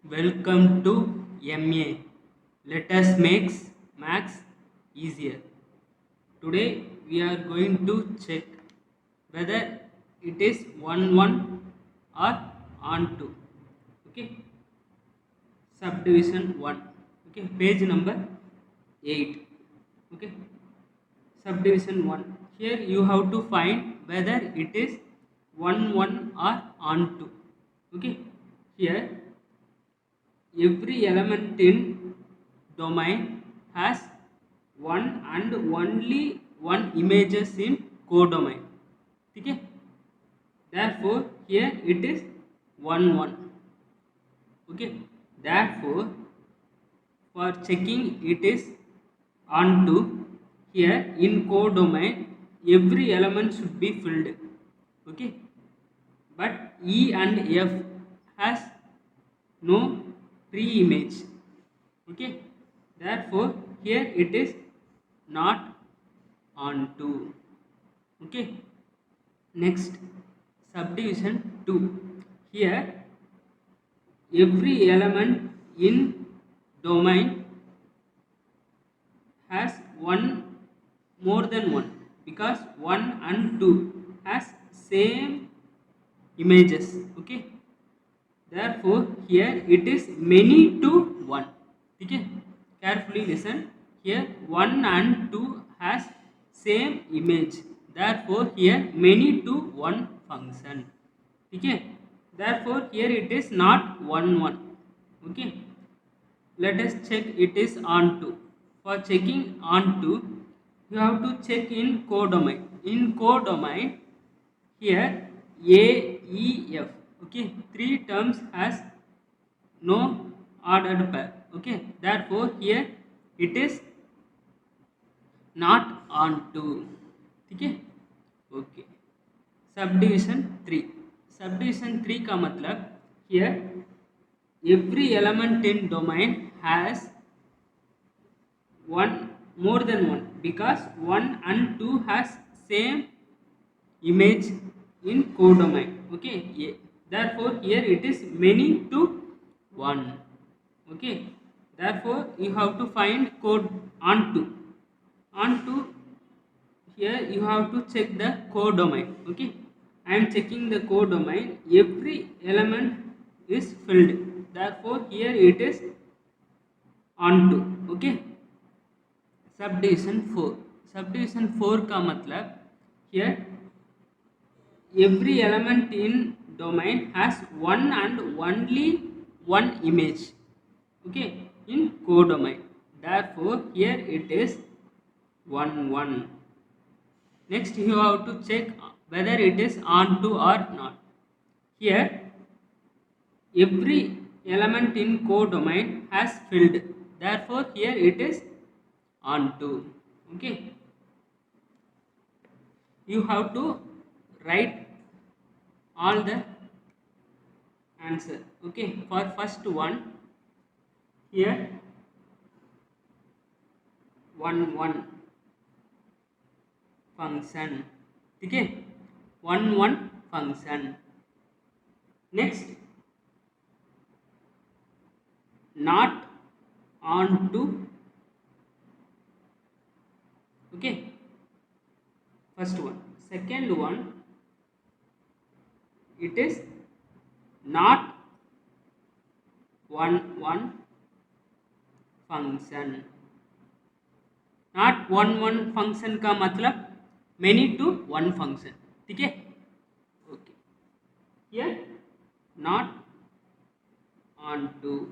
Welcome to MA. Let us make maths easier. Today we are going to check whether it is 1 1 or on 2. Okay, subdivision 1. Okay, page number 8. Okay, subdivision 1. Here you have to find whether it is 1 1 or on 2. Okay, here every element in domain has one and only one images in codomain. Okay, therefore here it is 1 1. Okay, therefore for checking it is onto, here in codomain every element should be filled. Okay, but E and F has no pre-image. Okay, therefore here it is not onto. Okay, next subdivision 2. Here every element in domain has one more than one, because 1 and 2 has same images. Okay, therefore here it is many to 1. Okay, carefully listen. Here 1 and 2 has same image, therefore here many to 1 function. Okay, therefore here it is not 1 1. Okay, let us check it is onto. For checking onto, you have to check in codomain. In codomain, here A, E, F. Okay, three terms has no ordered pair. Okay, therefore here it is not onto. Okay, okay. Subdivision 3. Subdivision 3 का मतलब here every element in domain has one more than one, because 1 and 2 has same image in codomain. Okay, therefore here it is many to 1. Okay, therefore you have to find code onto. Here you have to check the codomain. Okay, I am checking the codomain. Every element is filled, therefore here it is onto. Okay, subdivision 4. Subdivision 4 का मतलब here every element in domain has one and only one image. Okay, in codomain, therefore here it is 1 1. Next you have to check whether it is onto or not. Here every element in codomain has filled, therefore here it is onto. Okay, you have to write all the answer. Okay, for first one, here 1 1 function. Okay, 1 1 function. Next, not onto. Okay, first one. Second one, it is not 1 1 function. Not 1 1 function का मतलब many to 1 function. ठीक है, okay. Here not onto,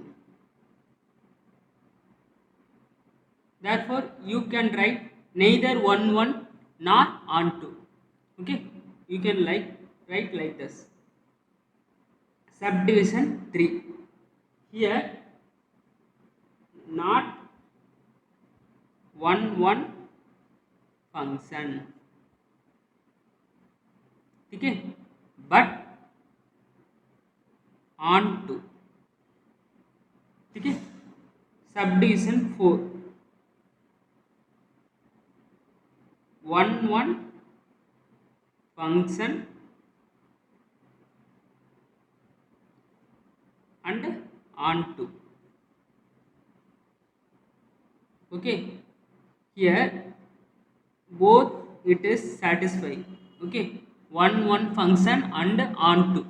therefore you can write neither 1 1 nor onto. Okay, you can write like this. Subdivision 3. Here not 1 1 function. ठीक है, but onto. ठीक है, subdivision 4. 1 1 function and onto. Okay, here both it is satisfying. Okay, one function and onto,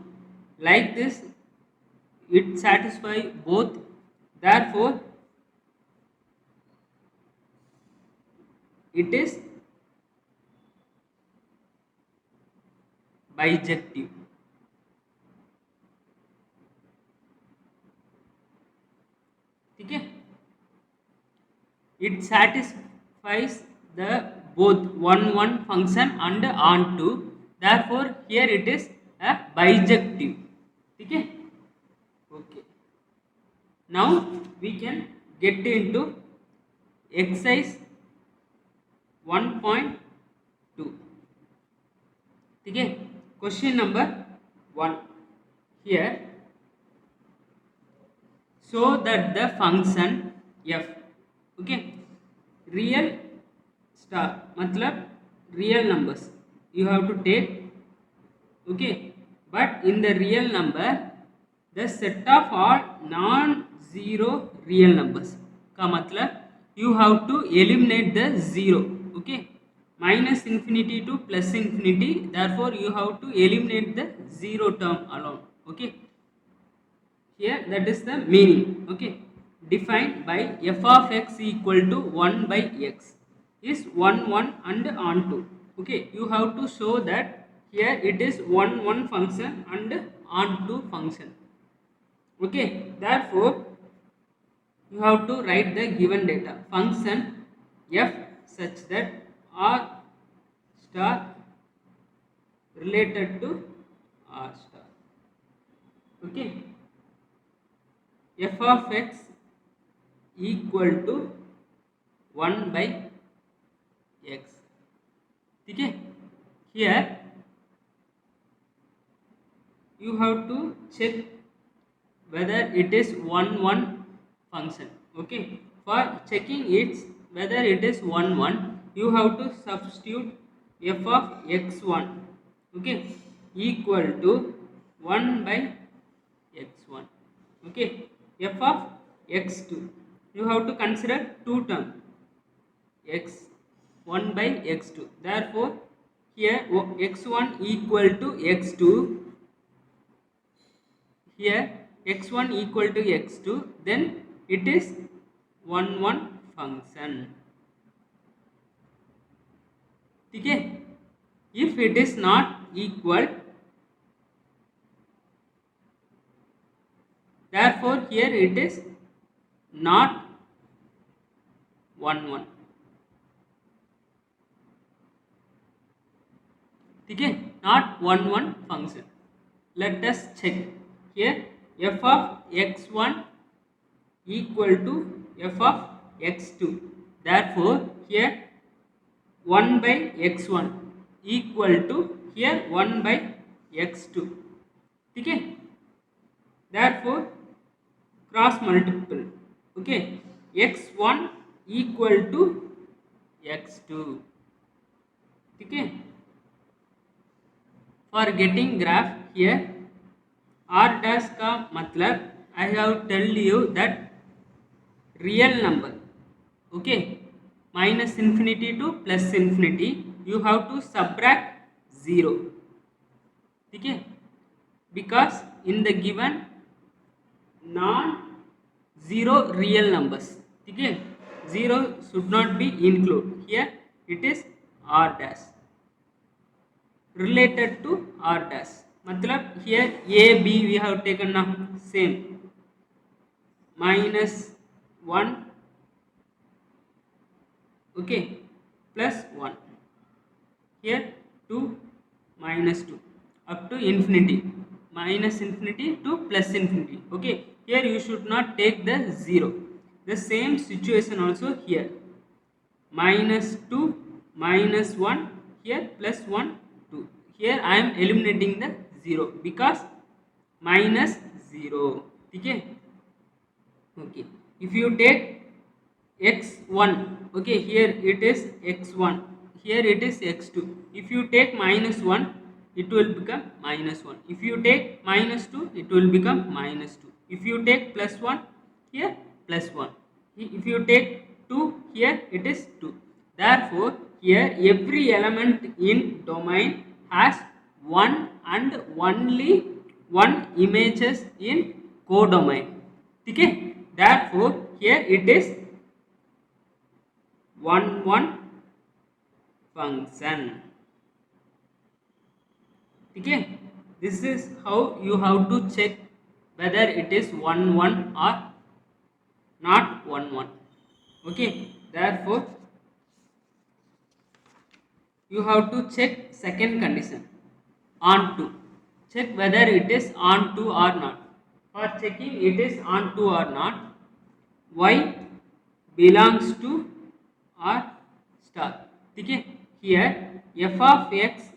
like this it satisfy both, therefore it is bijective. Okay, it satisfies the both one function and onto, therefore here it is a bijective. Okay, okay, now we can get into exercise 1.2. Okay, question number 1. Here, show that the function f, okay, real star matlab real numbers you have to take. Okay, but in the real number the set of all non zero real numbers का मतलब you have to eliminate the zero. Okay, minus infinity to plus infinity, therefore you have to eliminate the zero term alone. Okay, here that is the meaning. Okay, defined by f of x equal to 1 by x is 1 and onto. Okay, you have to show that here it is 1 function and onto function. Okay, therefore you have to write the given data function f such that r star related to r star. Okay, f of x equal to 1 by x. Okay, here you have to check whether it is 1 function. Okay, for checking it whether it is 1 you have to substitute f of x1, okay, equal to 1 by x1. Okay, f of x2 you have to consider two terms x1 by x2, therefore here x1 equal to x2, here x1 equal to x2, then it is 1 function. Okay, if it is not equal, therefore here it is not 1. Okay, not 1 function. Let us check here f of x1 equal to f of x2, therefore here 1 by x1 equal to here 1 by x2. Okay, therefore cross multiple. Okay, x1 equal to x2. Okay, for getting graph here r dash का मतलब I have tell you that real number. Okay, minus infinity to plus infinity you have to subtract 0. Okay, because in the given non zero real numbers, okay, 0 should not be included. Here it is r dash related to r dash, matlab here a b we have taken now same minus 1, okay, plus 1, here 2 minus 2 up to infinity, minus infinity to plus infinity. Okay, here you should not take the 0. The same situation also here, minus 2 minus 1, here plus 1 2, here I am eliminating the 0 because minus 0. Okay, okay, if you take x1, okay, here it is x1, here it is x2, if you take minus 1 it will become minus 1, if you take minus 2 it will become minus 2. If you take plus 1, here plus 1. If you take 2, here it is 2. Therefore, here every element in domain has one and only one images in codomain. Okay? Therefore, here it is 1 function. Okay? This is how you have to check whether it is 1 or not 1. Okay? Therefore, you have to check second condition onto. Check whether it is onto or not. For checking it is onto or not, y belongs to r star. Okay? Here f of x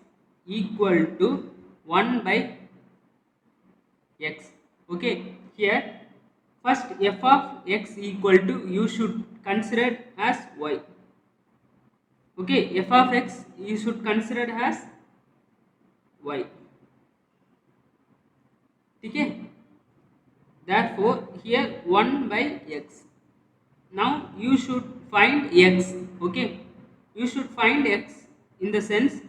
equal to 1 by x. Okay? Here first f of x equal to, you should consider as y. Okay, f of x you should consider as y. Okay? Therefore, here 1 by x. Now you should find x. Okay? You should find x in the sense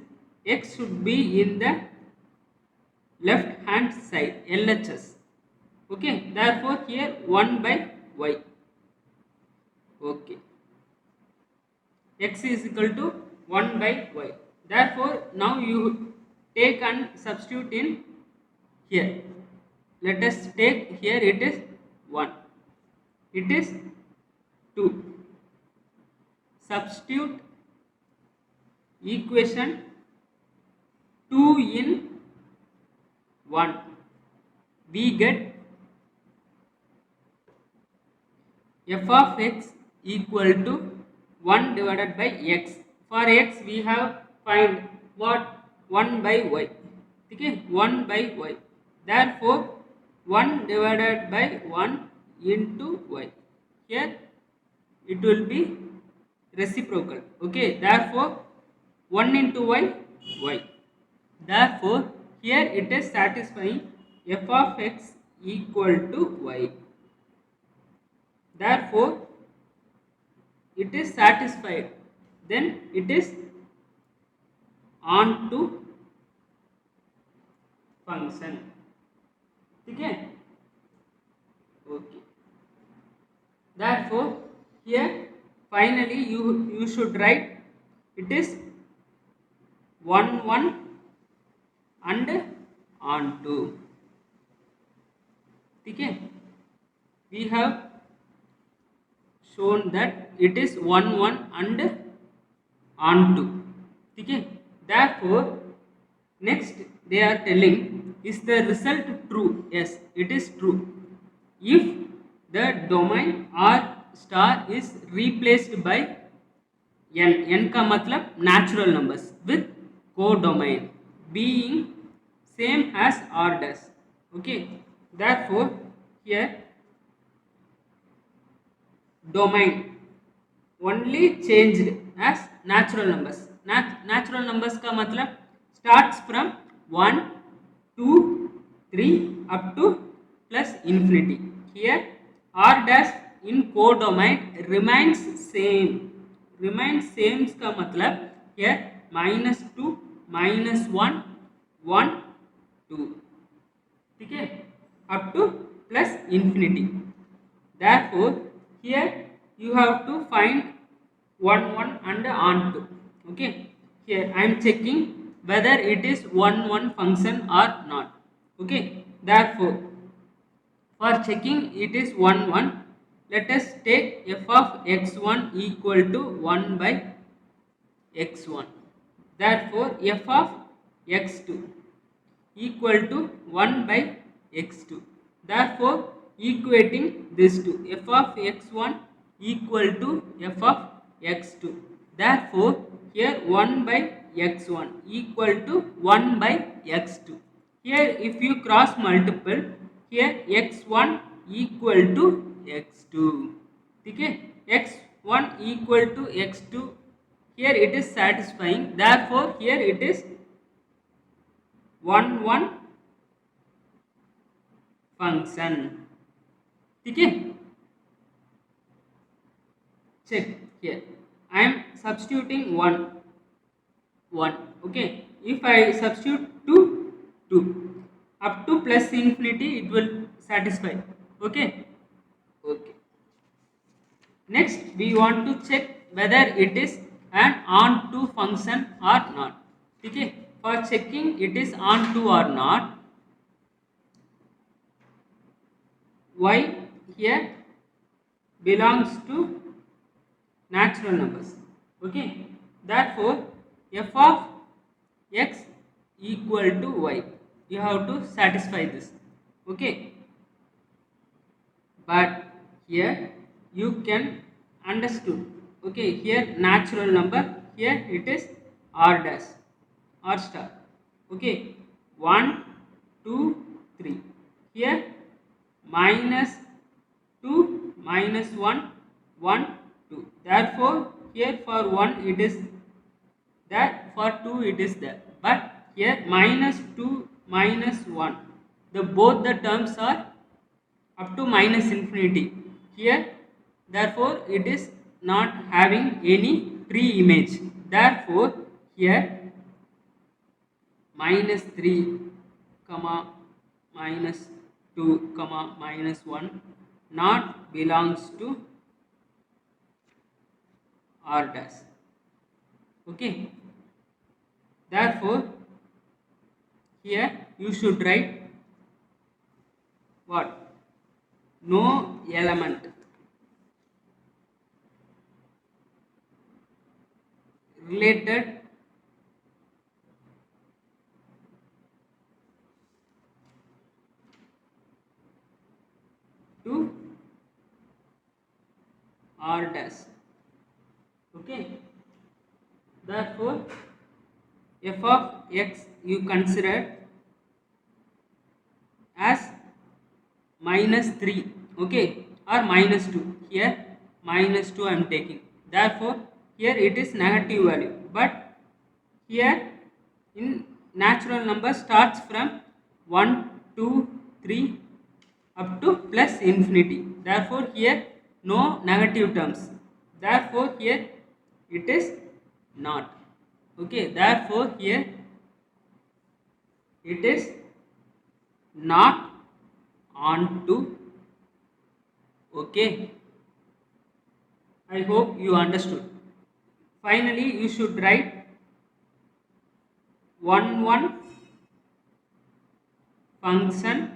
x should be in the left hand side, LHS. Okay? Therefore, here 1 by y. Okay. X is equal to 1 by y. Therefore, now you take and substitute in here. Let us take here it is 1. It is 2. Substitute equation 2 in 1. We get f of x equal to 1 divided by x. For x we have find what? 1 by y. Okay? 1 by y. Therefore, 1 divided by 1 into y. Here it will be reciprocal. Okay? Therefore, 1 into y, y. Therefore, here it is satisfying f of x equal to y. Therefore, it is satisfied. Then it is onto function. Okay? Okay. Therefore, here finally you should write it is 1 and onto. Okay? We have shown that it is 1 and onto. Okay? Therefore, next they are telling, is the result true? Yes, it is true. If the domain R star is replaced by n का मतलब natural numbers with codomain being same as R dash. Okay? Therefore, here domain only changed as natural numbers. Natural numbers का मतलब starts from 1, 2, 3 up to plus infinity. Here R dash in codomain remains same. Remains same का मतलब here -2, -1, 1, 2. ठीक है? Up to plus infinity. Therefore, here you have to find 1 and onto. Okay? Here I am checking whether it is 1 function or not. Okay? Therefore, for checking it is 1, let us take f of x1 equal to 1 by x1. Therefore, f of x2 equal to 1 by x2. Therefore, equating this two, f of x1 equal to f of x2. Therefore, here 1 by x1 equal to 1 by x2. Here if you cross multiple, here x1 equal to x2. Okay? x1 equal to x2. Here it is satisfying. Therefore, here it is 1 function. ठीक है. Check here. I am substituting 1. Okay. If I substitute 2, up to plus infinity it will satisfy. Okay. Okay. Next we want to check whether it is an onto function or not. Okay. For checking it is onto or not, y here belongs to natural numbers. Okay. Therefore f of x equal to y. You have to satisfy this. Okay. But here you can understood. Okay. Here natural number, here it is r dash, r star. Okay. 1 2 3. Here minus 2 minus 1 1 2. Therefore here for 1 it is there, for 2 it is there, but here minus 2 minus 1, the both the terms are up to minus infinity here. Therefore it is not having any pre-image. Therefore here minus 3 comma minus 2 comma minus 1 not belongs to r dash. Okay. Therefore here you should write what? No element related to r dash. Okay. Therefore f of x you consider as minus 3, okay, or minus 2. Here minus 2 I am taking. Therefore here it is negative value, but here in natural number starts from 1 2 3 up to plus infinity. Therefore here no negative terms. Therefore here it is not. Okay. Therefore here it is not onto. Okay. I hope you understood. Finally you should write 1 function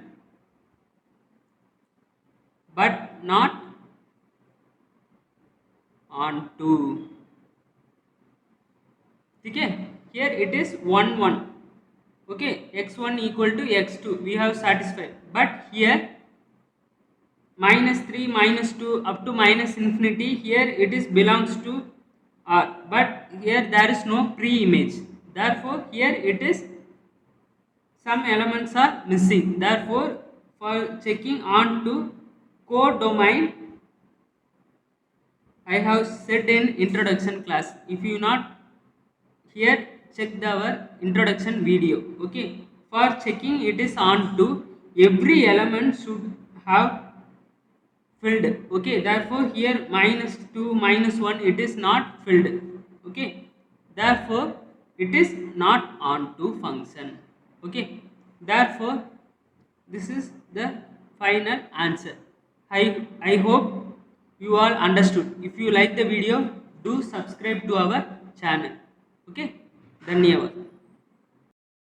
but not onto. Okay. Here it is 1 okay, x1 equal to x2 we have satisfied, but here minus 3 minus 2 up to minus infinity, here it is belongs to r, but here there is no pre-image. Therefore here it is some elements are missing. Therefore for checking on to codomain I have said in introduction class. If you not here, check our introduction video. Okay. For checking it is on to every element should have filled. Okay. Therefore here minus 2 minus 1 it is not filled. Okay. Therefore it is not onto function. Okay. Therefore this is the final answer. I hope you all understood. If you like the video, do subscribe to our channel. Okay. धन्यवाद.